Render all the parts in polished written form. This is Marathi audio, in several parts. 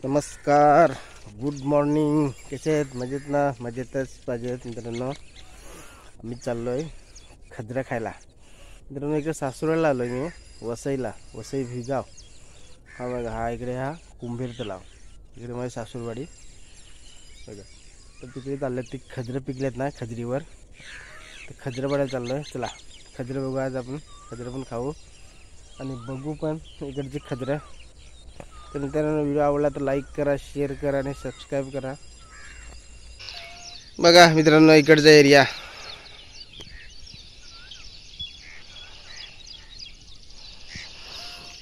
नमस्कार, गुड मॉर्निंग. कसे आहेत? मजेत ना? मजेतच पाहिजेत मित्रांनो. आम्ही चाललो आहे खजरा खायला. मित्रांनो इकडे सासुराला आलो आहे मी, वसईला, वसई भिगाव. हा बघा, हा इकडे हा कुंभेर तलाव, इकडे माझी सासूरवाडी बघा. तर तिकडे चाललं ते खजरं पिकलेत ना खजरीवर, तर खजरं बघायला चाललो आहे. चला खजरं बघू, आज आपण खजरं पण खाऊ आणि बघू पण इकडचे खजरं. तर मित्रांनो व्हिडिओ आवडला तर लाईक करा, शेअर करा आणि सबस्क्राईब करा. बघा मित्रांनो इकडचा एरिया,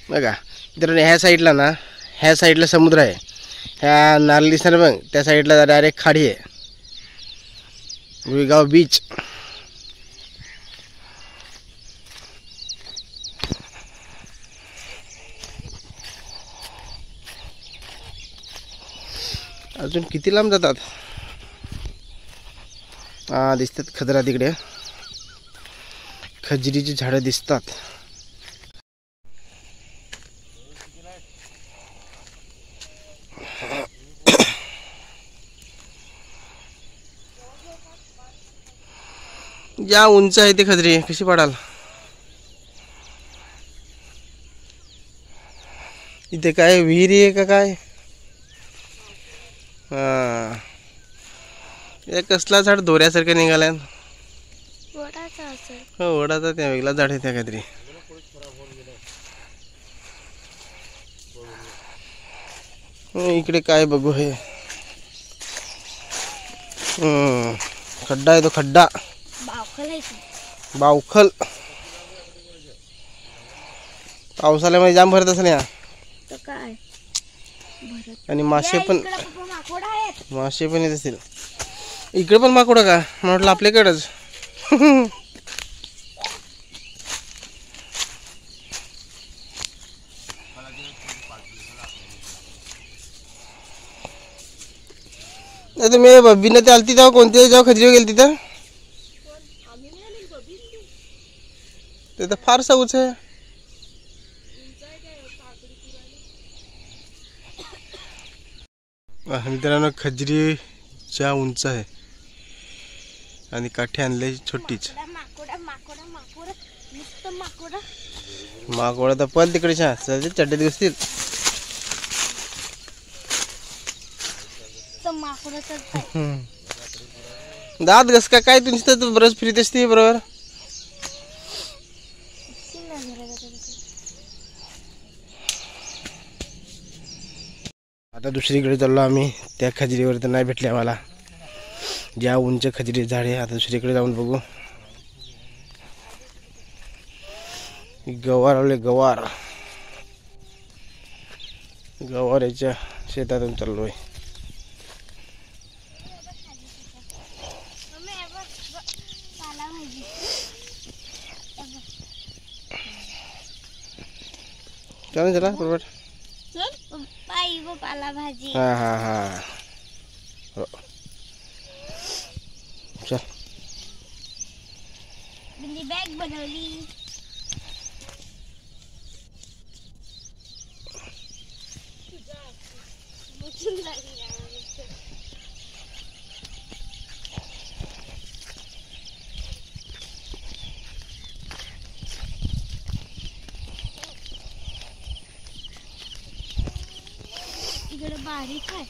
बघा मित्रांनो ह्या साईडला ना, ह्या साईडला समुद्र आहे. ह्या नारळ दिसणार बघ, त्या साईडला डायरेक्ट खाडी आहे, विगाव बीच. अजून किती लांब जातात? हा दिसतात खजरा, तिकडे खजरीची झाडं दिसतात. या उंच आहे ते खजरी, कशी पाडाल? इथे काय विहिरी आहे का काय? हा, हे कसला झाड दोऱ्यासारखं निघालाय? हो, वडाचा. त्या वेगळा झाड आहे त्या काहीतरी. इकडे काय बघू, हे खड्डा आहे, तो खड्डा बावखल. पावसाळ्यामध्ये जाम भरत असेल या. आणि मासे पण येत असतील. इकडे पण माकोडा का? मला वाटलं आपल्याकडेच. नाही तर मी बबीनं ते आलती तेव्हा, कोणत्या जेव्हा खजरी गेली तिथं, ते तर फारसा उंच आहे. मित्रांनो खजरीच्या उंच आहे आणि काठी आणले छोटीच. माकोडा तर पण तिकडच्या चड्ड्यात दिसतील. दात घस का काय तुमची बरंच फिरत असते बरोबर. आता दुसरीकडे चाललो आम्ही. त्या खजरीवर तर नाही भेटले आम्हाला, ज्या उंच खजरी झाड आहे. आता दुसरीकडे जाऊन बघू. गवार आले, गवार. गवाराच्या शेतातून चाललोय. चला चला बरोबर. भाजी. हा हा हा, हो. चल. बॅग बनवली. इकडे बारीक आहे,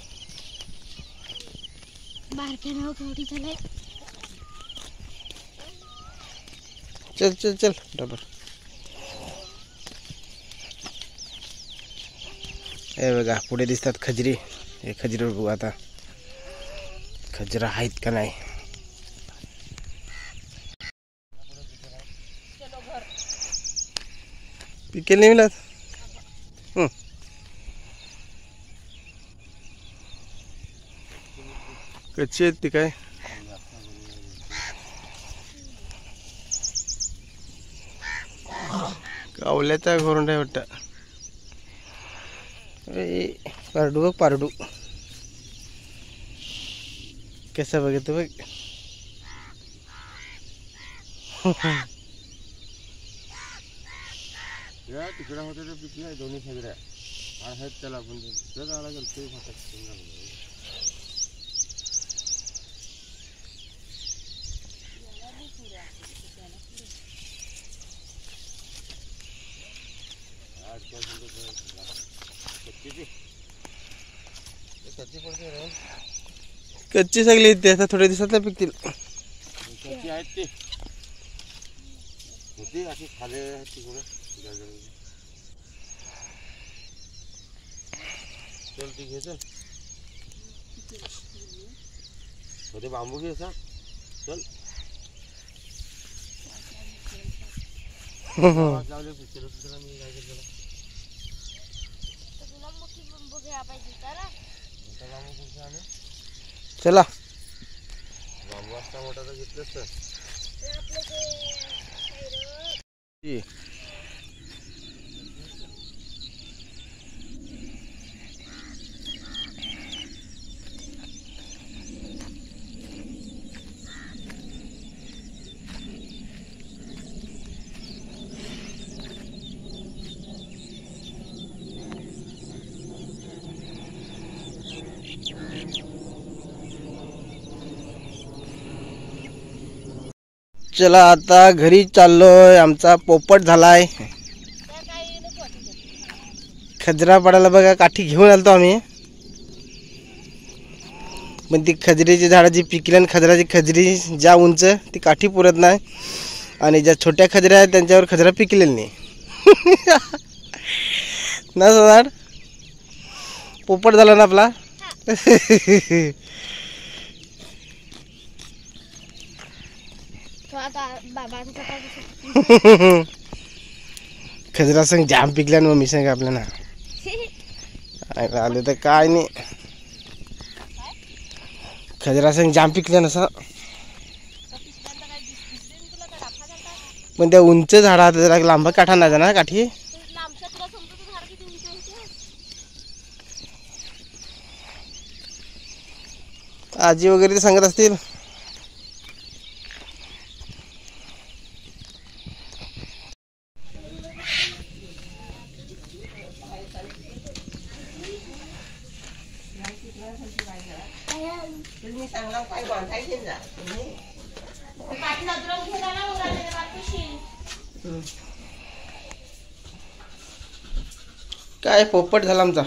बारक्या नाव थोडी झालंय. चल चल चल डबर. हे बघा पुढे दिसतात खजरी. हे खजरीवर बघू आता खजरा आहेत का नाही. पिकेल नाही मिळत. कच्ची आहेत ती काय? कावल्याचा घोरंडा आहे वाटतं. पारडू बघ, पारडू कसं बघतो बघ. तिकडे होते ते पिकले दोन्ही सगळ्या. आहेत त्याला आपण जर लागेल ते कच्ची सगळी ते आता थोड्या दिवसात पिकतील. कच्ची आहेत ते होती अशी खाले तिकडे. चल ती घे चल होते बांबू घे असा चल. लावले पिक्चर तुला मी काय करतो तुला मोठी बांबू घ्या पाहिजे तर बांबू कुठे आले. चला बांबू असता मोठा तर घेतलंस तर चला आता घरी चाललोय. आमचा पोपट झालाय. खजरा पडायला बघा काठी घेऊन आलतो आम्ही. पण ती खजरीची झाडाची पिकली आणि खजराची खजरी ज्या उंच ती काठी पुरत नाही आणि ज्या छोट्या खजऱ्या आहेत त्यांच्यावर खजरा पिकलेला नाही. ना सर पोपट झाला ना आपला. खजरा संग जाम पिकल्या मम्मी संग आपल्या ना आले तर काय नाही. खजरा संग जाम पिकल्या नसा पण त्या उंच झाडात जरा लांब काठा नाही ना काठी. आजी वगैरे ते सांगत असतील. काय पोपट झाला आमचा.